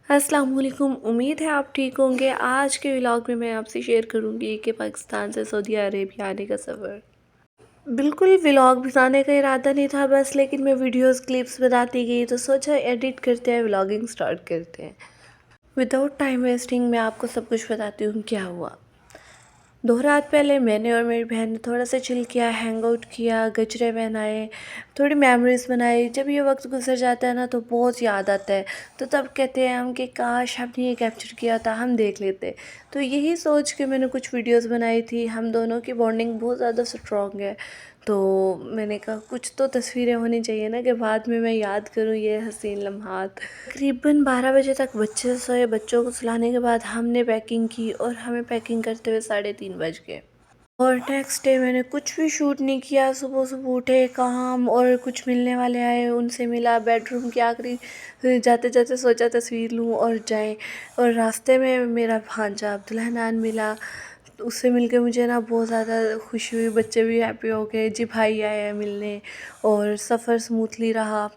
अस्सलाम वालेकुम। उम्मीद है आप ठीक होंगे। आज के व्लॉग में मैं आपसे शेयर करूंगी कि पाकिस्तान से सऊदी अरेबिया आने का सफ़र। बिल्कुल व्लॉग बनाने का इरादा नहीं था बस, लेकिन मैं वीडियोस क्लिप्स बनाती गई तो सोचा एडिट करते हैं, व्लॉगिंग स्टार्ट करते हैं। विदाउट टाइम वेस्टिंग मैं आपको सब कुछ बताती हूँ क्या हुआ। 2 रात पहले मैंने और मेरी बहन ने थोड़ा सा चिल किया, हैंग आउट किया, गजरे बनाए, थोड़ी मेमोरीज़ बनाई। जब ये वक्त गुजर जाता है ना तो बहुत याद आता है, तो तब कहते हैं हम कि काश हमने ये कैप्चर किया था, हम देख लेते। तो यही सोच के मैंने कुछ वीडियोस बनाई थी। हम दोनों की बॉन्डिंग बहुत ज़्यादा स्ट्रॉन्ग है, तो मैंने कहा कुछ तो तस्वीरें होनी चाहिए ना कि बाद में मैं याद करूँ ये हसीन लम्हात। तकरीबन 12 बजे तक बच्चे सोए। बच्चों को सुलाने के बाद हमने पैकिंग की और हमें पैकिंग करते हुए 3:30 बज गए। और नेक्स्ट डे मैंने कुछ भी शूट नहीं किया। सुबह सुबह उठे, काम और कुछ मिलने वाले आए, उनसे मिला। बेडरूम की आखिरी जाते जाते सोचा तस्वीर लूँ और जाएं। और रास्ते में मेरा भांजा अब्दुल्ला नान मिला, तो उससे मिलके मुझे ना बहुत ज़्यादा खुशी हुई। बच्चे भी हैप्पी हो गए जी, भाई आए हैं मिलने। और सफ़र स्मूथली रहा।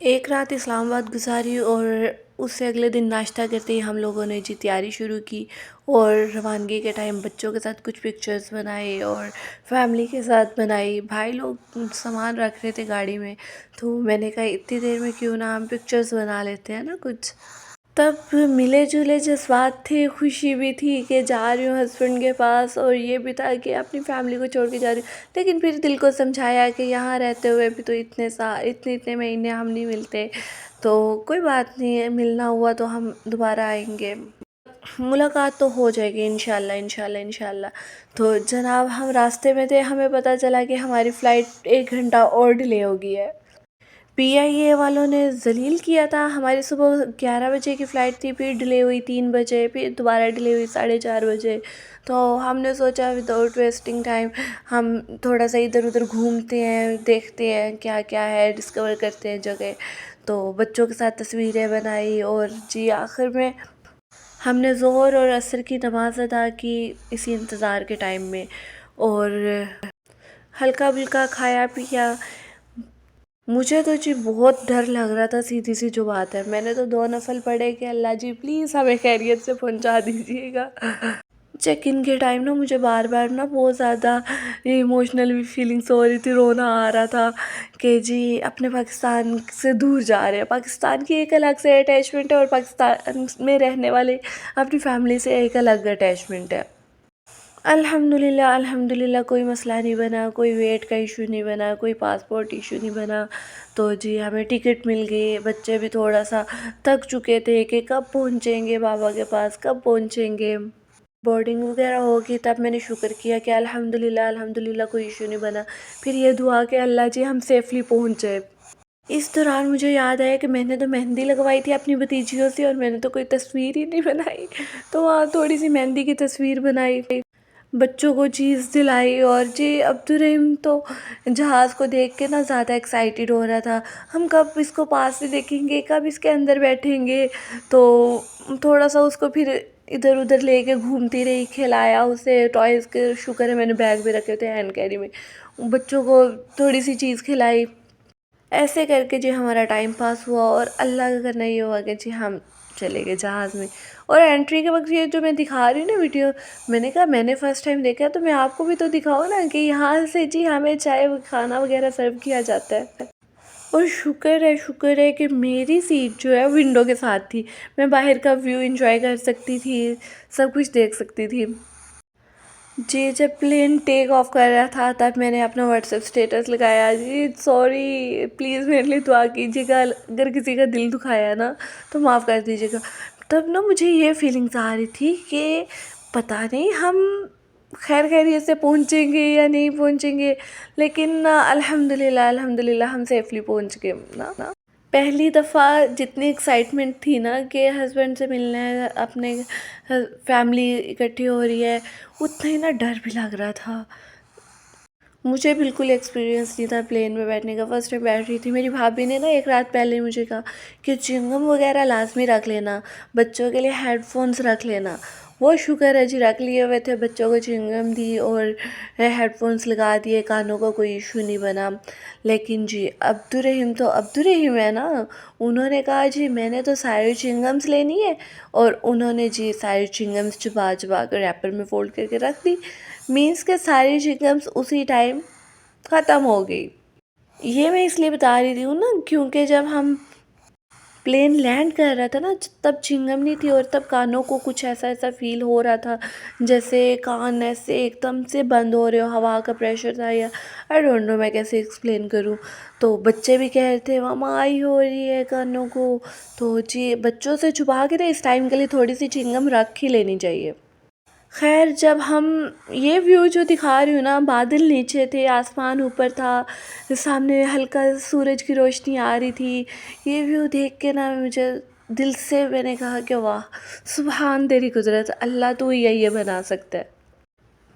एक रात इस्लामाबाद गुजारी और उससे अगले दिन नाश्ता करते ही हम लोगों ने जी तैयारी शुरू की। और रवानगी के टाइम बच्चों के साथ कुछ पिक्चर्स बनाए और फैमिली के साथ बनाई। भाई लोग सामान रख रहे थे गाड़ी में, तो मैंने कहा इतनी देर में क्यों ना हम पिक्चर्स बना लेते हैं ना कुछ। तब मिले जुले जज्बात थे, खुशी भी थी कि जा रही हूँ हस्बैंड के पास, और ये भी था कि अपनी फैमिली को छोड़ के जा रही हूँ। लेकिन फिर दिल को समझाया कि यहाँ रहते हुए भी तो इतने इतने महीने हम नहीं मिलते, तो कोई बात नहीं है, मिलना हुआ तो हम दोबारा आएंगे, मुलाकात तो हो जाएगी इंशाल्लाह इंशाल्लाह इंशाल्लाह। तो जनाब हम रास्ते में थे, हमें पता चला कि हमारी फ़्लाइट 1 घंटा और डिले हो गई है। पीआईए वालों ने जलील किया था। हमारी सुबह 11 बजे की फ़्लाइट थी, फिर डिले हुई 3 बजे, फिर दोबारा डिले हुई 4:30 बजे। तो हमने सोचा विदाउट वेस्टिंग टाइम हम थोड़ा सा इधर उधर घूमते हैं, देखते हैं क्या क्या है, डिस्कवर करते हैं जगह। तो बच्चों के साथ तस्वीरें बनाई और जी आखिर में हमने ज़ोहर और असर की नमाज़ अदा की इसी इंतज़ार के टाइम में। और हल्का फुल्का खाया पिया। मुझे तो जी बहुत डर लग रहा था, सीधी सी जो बात है। मैंने तो 2 नफल पढ़े कि अल्लाह जी प्लीज़ हमें खैरियत से पहुंचा दीजिएगा। चेक इन के टाइम ना मुझे बार बार ना बहुत ज़्यादा इमोशनल भी फीलिंग्स हो रही थी, रोना आ रहा था कि जी अपने पाकिस्तान से दूर जा रहे हैं। पाकिस्तान की एक अलग से अटैचमेंट है और पाकिस्तान में रहने वाले अपनी फैमिली से एक अलग अटैचमेंट है। अल्हम्दुलिल्लाह अल्हम्दुलिल्लाह कोई मसला नहीं बना, कोई वेट का इशू नहीं बना, कोई पासपोर्ट इशू नहीं बना। तो जी हमें टिकट मिल गई। बच्चे भी थोड़ा सा थक चुके थे कि कब पहुंचेंगे बाबा के पास, कब पहुंचेंगे। बोर्डिंग वगैरह होगी, तब मैंने शुक्र किया कि अल्हम्दुलिल्लाह अल्हम्दुलिल्लाह कोई इशू नहीं बना। फिर ये दुआ कि अल्लाह जी हम सेफ़ली पहुंच जाए। इस दौरान मुझे याद आया कि मैंने तो मेहंदी लगवाई थी अपनी भतीजियों से, और मैंने तो कोई तस्वीर ही नहीं बनाई। तो वहाँ थोड़ी सी मेहंदी की तस्वीर बनाई, बच्चों को चीज़ दिलाई। और जी अब्दुर्रहीम तो जहाज़ को देख के ना ज़्यादा एक्साइटेड हो रहा था। हम कब इसको पास से देखेंगे, कब इसके अंदर बैठेंगे। तो थोड़ा सा उसको फिर इधर उधर लेके घूमती रही, खिलाया उसे टॉयज़ के। शुक्र है मैंने बैग भी रखे थे हैंड कैरी में। बच्चों को थोड़ी सी चीज़ खिलाई। ऐसे करके जी हमारा टाइम पास हुआ, और अल्लाह का करना ये हुआ कि जी हम चले गए जहाज़ में। और एंट्री के वक्त ये जो मैं दिखा रही हूँ ना वीडियो, मैंने कहा मैंने फ़र्स्ट टाइम देखा तो मैं आपको भी तो दिखाऊँ ना कि यहाँ से जी हमें चाय खाना वगैरह सर्व किया जाता है। और शुक्र है कि मेरी सीट जो है विंडो के साथ थी। मैं बाहर का व्यू इंजॉय कर सकती थी, सब कुछ देख सकती थी। जी जब प्लेन टेक ऑफ कर रहा था तब मैंने अपना व्हाट्सएप स्टेटस लगाया, जी सॉरी प्लीज़ मेरे लिए दुआ कीजिएगा, अगर किसी का दिल दुखाया है ना तो माफ़ कर दीजिएगा। तब ना मुझे ये फीलिंग्स आ रही थी कि पता नहीं हम खैर खैरियत से पहुँचेंगे या नहीं पहुँचेंगे, लेकिन अल्हम्दुलिल्लाह अल्हम्दुलिल्लाह हम सेफली पहुँच गए ना। पहली दफ़ा जितनी एक्साइटमेंट थी ना कि हस्बैंड से मिलना है, अपने फैमिली इकट्ठी हो रही है, उतना ही ना डर भी लग रहा था। मुझे बिल्कुल एक्सपीरियंस नहीं था प्लेन में बैठने का। फर्स्ट टाइम बैठ रही थी। मेरी भाभी ने ना एक रात पहले मुझे कहा कि च्युइंगम वगैरह लाजमी रख लेना, बच्चों के लिए हेडफोन्स रख लेना। وہ شکر ہے جی، رکھ لیے ہوئے تھے، بچوں کو چنگم دی اور ہیڈ فونس لگا دیے، کانوں کا کوئی ایشو نہیں بنا۔ لیکن جی عبدالرحیم تو عبدالرحیم ہے نا، انہوں نے کہا جی میں نے تو ساری چنگمس لینی ہے، اور انہوں نے جی ساری چنگمس چبا چبا کر ریپر میں فولڈ کر کے رکھ دی، مینس کہ ساری چنگمس اسی ٹائم ختم ہو گئی۔ یہ میں اس لیے بتا رہی ہوں نا کیونکہ جب ہم پلین لینڈ کر رہا تھا نا تب چنگم نہیں تھی، اور تب کانوں کو کچھ ایسا فیل ہو رہا تھا جیسے کان ایسے ایک دم سے بند ہو رہے ہو، ہوا کا پریشر تھا، یا آئی ڈونٹ نو میں کیسے ایکسپلین کروں۔ تو بچے بھی کہہ رہے تھے ماما آئی ہو رہی ہے کانوں کو، تو جی بچوں سے چھپا کے نا اس ٹائم کے لیے تھوڑی سی چنگم رکھ ہی لینی چاہیے۔ خیر جب ہم یہ ویو جو دکھا رہی ہوں نا، بادل نیچے تھے، آسمان اوپر تھا، سامنے ہلکا سورج کی روشنی آ رہی تھی، یہ ویو دیکھ کے نا مجھے دل سے میں نے کہا کہ واہ سبحان تیری قدرت، اللہ تو یہ بنا سکتا ہے۔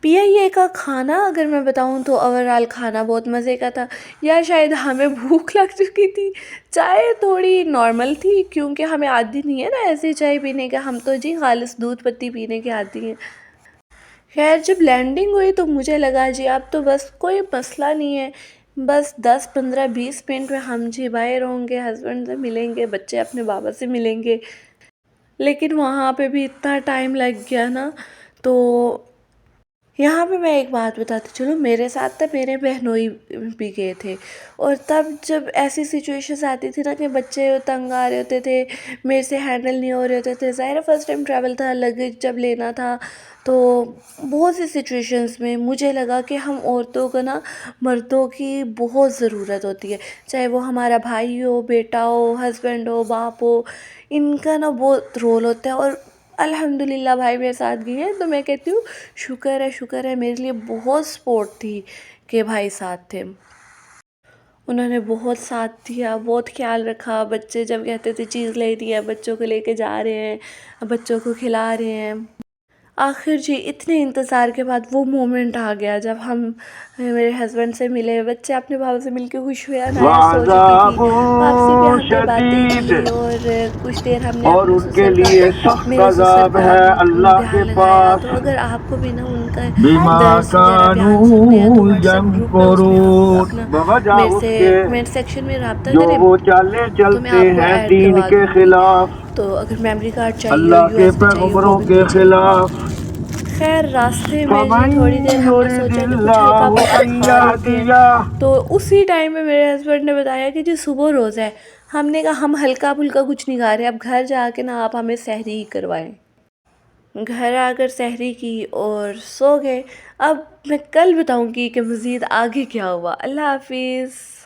پی آئی اے کا کھانا اگر میں بتاؤں تو اوورآل کھانا بہت مزے کا تھا، یا شاید ہمیں بھوک لگ چکی تھی۔ چائے تھوڑی نارمل تھی کیونکہ ہمیں عادی نہیں ہے نا ایسی چائے پینے کا، ہم تو جی خالص دودھ پتی پینے کے عادی ہیں۔ خیر جب لینڈنگ ہوئی تو مجھے لگا جی اب تو بس کوئی مسئلہ نہیں ہے، بس 10 15 20 منٹ میں ہم جی باہر ہوں گے، ہسبینڈ سے ملیں گے، بچے اپنے بابا سے ملیں گے۔ لیکن وہاں پہ بھی اتنا ٹائم لگ گیا نا، تو یہاں پہ میں ایک بات بتاتی چلوں، میرے ساتھ تو میرے بہنوئی بھی گئے تھے، اور تب جب ایسی سچویشنز آتی تھی نا کہ بچے تنگ آ رہے ہوتے تھے، میرے سے ہینڈل نہیں ہو رہے ہوتے تھے، ظاہر فرسٹ ٹائم ٹریول تھا، لگیج جب لینا تھا، تو بہت سی سچویشنز میں مجھے لگا کہ ہم عورتوں کو نا مردوں کی بہت ضرورت ہوتی ہے، چاہے وہ ہمارا بھائی ہو، بیٹا ہو، ہسبینڈ ہو، باپ ہو، ان کا نا بہت رول ہوتا ہے۔ اور الحمدللہ بھائی میرے ساتھ گئے ہیں تو میں کہتی ہوں شکر ہے میرے لیے بہت سپورٹ تھی کہ بھائی ساتھ تھے، انہوں نے بہت ساتھ دیا، بہت خیال رکھا، بچے جب کہتے تھے چیز لے دیا، بچوں کو لے کے جا رہے ہیں، بچوں کو کھلا رہے ہیں۔ آخر جی اتنے انتظار کے بعد وہ مومنٹ آ گیا جب ہم میرے ہسبینڈ سے ملے، بچے اپنے بابا سے مل کے خوش ہوئے، انایا سو چکی تھی، وعذاب واپسی پہ ہم نے باتیں شدید، کی اور کچھ دیر ہم نے اور اپنے ان کے سسر کا، لیے سخت میرے سسر عذاب کا ہے اللہ کے دھیان لگایا۔ تو پاس، اگر آپ کو بھی نا ان کا بما درس وغیرہ دھیان سننے ہیں تو كانوا واٹس ایپ گروپ ہے، اس میں آپ يمكرون، اپنا بوجہ میرے اس سے کے کمنٹ سیکشن میں رابطہ جو کریں وہ چالیں تو میں چلتے آپ کو ہیں ایڈ دین کروا کے دوں گی، خلاف، تو اگر میموری کارڈ چاہیے ہو، اللہ یو کے ایس بی چاہیے ہو وہ پیغمبروں بھی کے مل جائے گی۔ خلاف۔ خیر راستے میں جی فمن تھوڑی دیر ہم نے يرد سوچا کہ کچھ ہلکا الله پھلکا ان کھا لیتے ہیں، يهديه، تو اسی ٹائم میں میرے ہسبینڈ نے بتایا کہ جی صبح روزہ ہے۔ ہم نے کہا ہم ہلکا پھلکا کچھ نہیں کھا رہے، اب گھر جا کے نا آپ ہمیں سحری ہی کروائیں۔ گھر آ کر سحری کی اور سو گئے۔ اب میں کل بتاؤں گی کہ مزید آگے کیا ہوا۔ اللہ حافظ۔